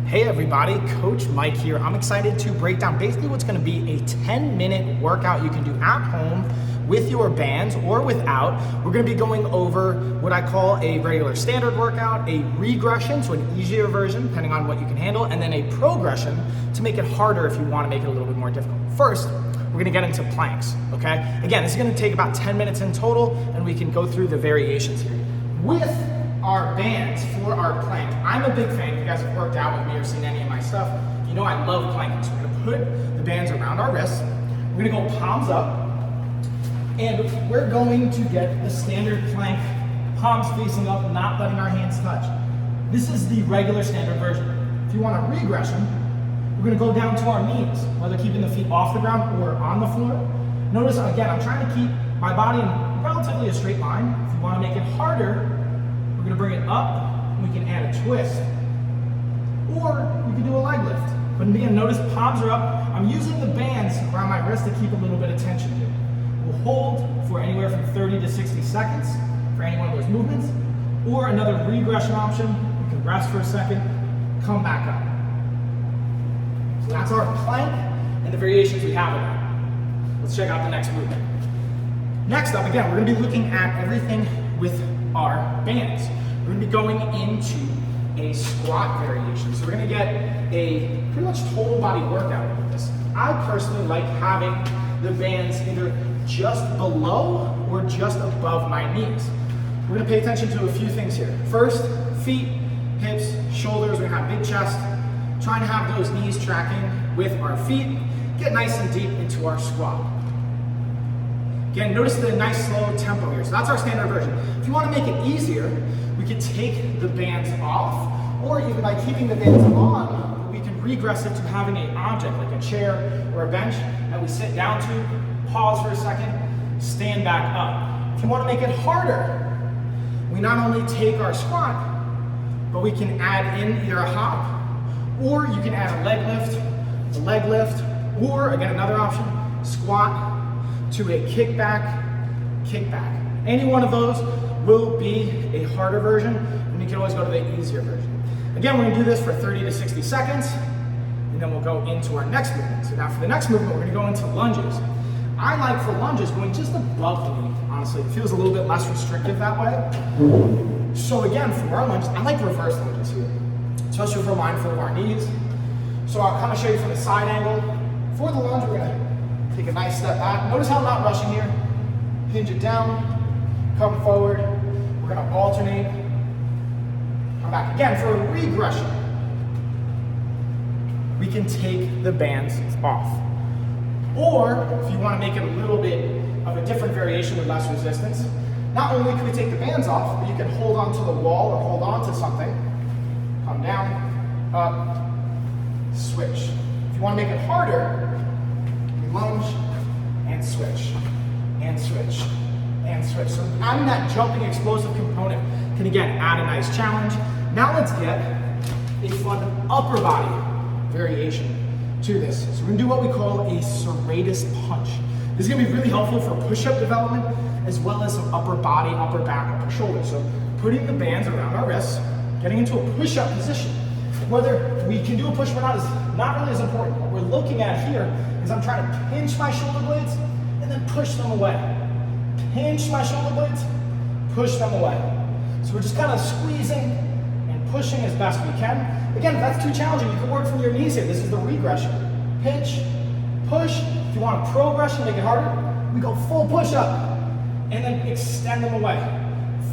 Hey everybody, Coach Mike here. I'm excited to break down basically what's going to be a 10-minute workout you can do at home with your bands or without. We're going to be going over what I call a regular standard workout, a regression, so an easier version depending on what you can handle, and then a progression to make it harder if you want to make it a little bit more difficult. First, we're going to get into planks, okay? Again, this is going to take about 10 minutes in total, and we can go through the variations here. With our bands for our plank, I'm a big fan. If you guys have worked out with me or seen any of my stuff, you know I love planking. So we're going to put the bands around our wrists. We're going to go palms up, and we're going to get the standard plank, palms facing up, not letting our hands touch. This is the regular standard version. If you want a regression, we're going to go down to our knees, whether keeping the feet off the ground or on the floor. Notice, again, I'm trying to keep my body in relatively a straight line. If you want to make it harder, we're going to bring it up, and we can add a twist, or we can do a leg lift. But again, notice palms are up. I'm using the bands around my wrist to keep a little bit of tension here. We'll hold for anywhere from 30 to 60 seconds for any one of those movements, or another regression option. We can rest for a second, come back up. So that's our plank and the variations we have of that. Let's check out the next movement. Next up, again, we're going to be looking at everything with our bands. We're going to be going into a squat variation. So we're going to get a pretty much total body workout with this. I personally like having the bands either just below or just above my knees. We're going to pay attention to a few things here. First, feet, hips, shoulders. We're going to have big chest. Trying to have those knees tracking with our feet. Get nice and deep into our squat. Again, notice the nice slow tempo here. So that's our standard version. If you want to make it easier, we could take the bands off, or even by keeping the bands on, we can regress it to having an object like a chair or a bench that we sit down to, pause for a second, stand back up. If you want to make it harder, we not only take our squat, but we can add in either a hop, or you can add a leg lift, or again, another option, squat to a kickback. Any one of those will be a harder version, and you can always go to the easier version. Again, we're gonna do this for 30 to 60 seconds, and then we'll go into our next movement. So now for the next movement, we're gonna go into lunges. I like for lunges going just above the knee, honestly. It feels a little bit less restrictive that way. So again, for our lunges, I like reverse lunges here, especially if we're mindful of our knees. So I'll kind of show you from the side angle. For the lunge, we're gonna take a nice step back. Notice how I'm not rushing here. Hinge it down, come forward. We're gonna alternate. Come back again for a regression. We can take the bands off. Or if you wanna make it a little bit of a different variation with less resistance, not only can we take the bands off, but you can hold onto the wall or hold on to something. Come down, up, switch. If you wanna make it harder, lunge, and switch, and switch, and switch. So adding that jumping explosive component can again add a nice challenge. Now let's get a fun upper body variation to this. So we're gonna do what we call a Serratus punch. This is gonna be really helpful for push-up development as well as some upper body, upper back, upper shoulder. So putting the bands around our wrists, getting into a push-up position. Whether we can do a push or not is not really as important. What we're looking at here is I'm trying to pinch my shoulder blades and then push them away. Pinch my shoulder blades, push them away. So we're just kind of squeezing and pushing as best we can. Again, if that's too challenging, you can work from your knees here. This is the regression. Pinch, push. If you want a progression, make it harder, we go full push up and then extend them away.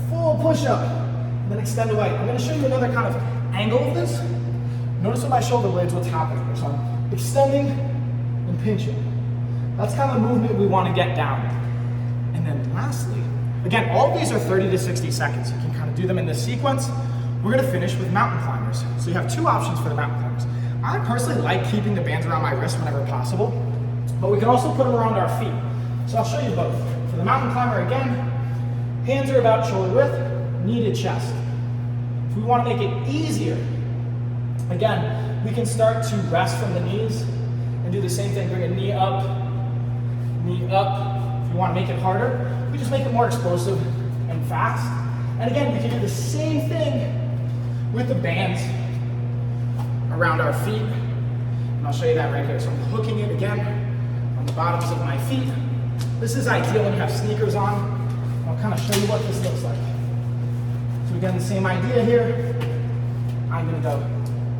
Full push up and then extend away. I'm going to show you another kind of angle of this. Notice with my shoulder blades what's happening here. So I'm extending and pinching. That's kind of the movement we want to get down. And then lastly, again, all of these are 30 to 60 seconds. You can kind of do them in this sequence. We're going to finish with mountain climbers. So you have two options for the mountain climbers. I personally like keeping the bands around my wrist whenever possible, but we can also put them around our feet. So I'll show you both. For the mountain climber, again, hands are about shoulder width, knee to chest. If we want to make it easier, again, we can start to rest from the knees and do the same thing. Bring a knee up, knee up. If you want to make it harder, we just make it more explosive and fast. And again, we can do the same thing with the bands around our feet. And I'll show you that right here. So I'm hooking it again on the bottoms of my feet. This is ideal when you have sneakers on. I'll kind of show you what this looks like. So again, the same idea here. I'm gonna go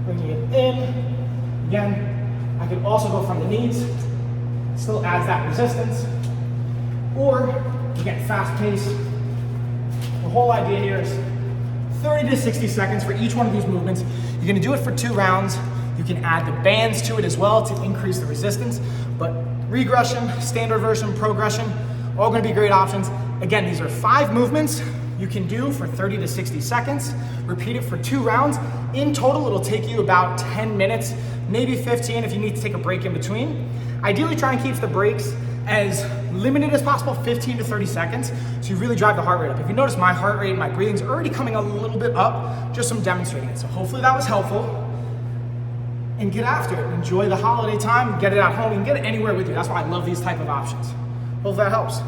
bringing it in. Again, I could also go from the knees. Still adds that resistance. Or, again, fast pace. The whole idea here is 30 to 60 seconds for each one of these movements. You're gonna do it for 2 rounds. You can add the bands to it as well to increase the resistance. But regression, standard version, progression, all gonna be great options. Again, these are 5 movements you can do for 30 to 60 seconds. Repeat it for 2 rounds. In total, it'll take you about 10 minutes, maybe 15 if you need to take a break in between. Ideally, try and keep the breaks as limited as possible, 15 to 30 seconds, so you really drive the heart rate up. If you notice, my heart rate, my breathing's already coming a little bit up, just from demonstrating it. So hopefully that was helpful. And get after it. Enjoy the holiday time, get it at home, and get it anywhere with you. That's why I love these type of options. Hope that helps.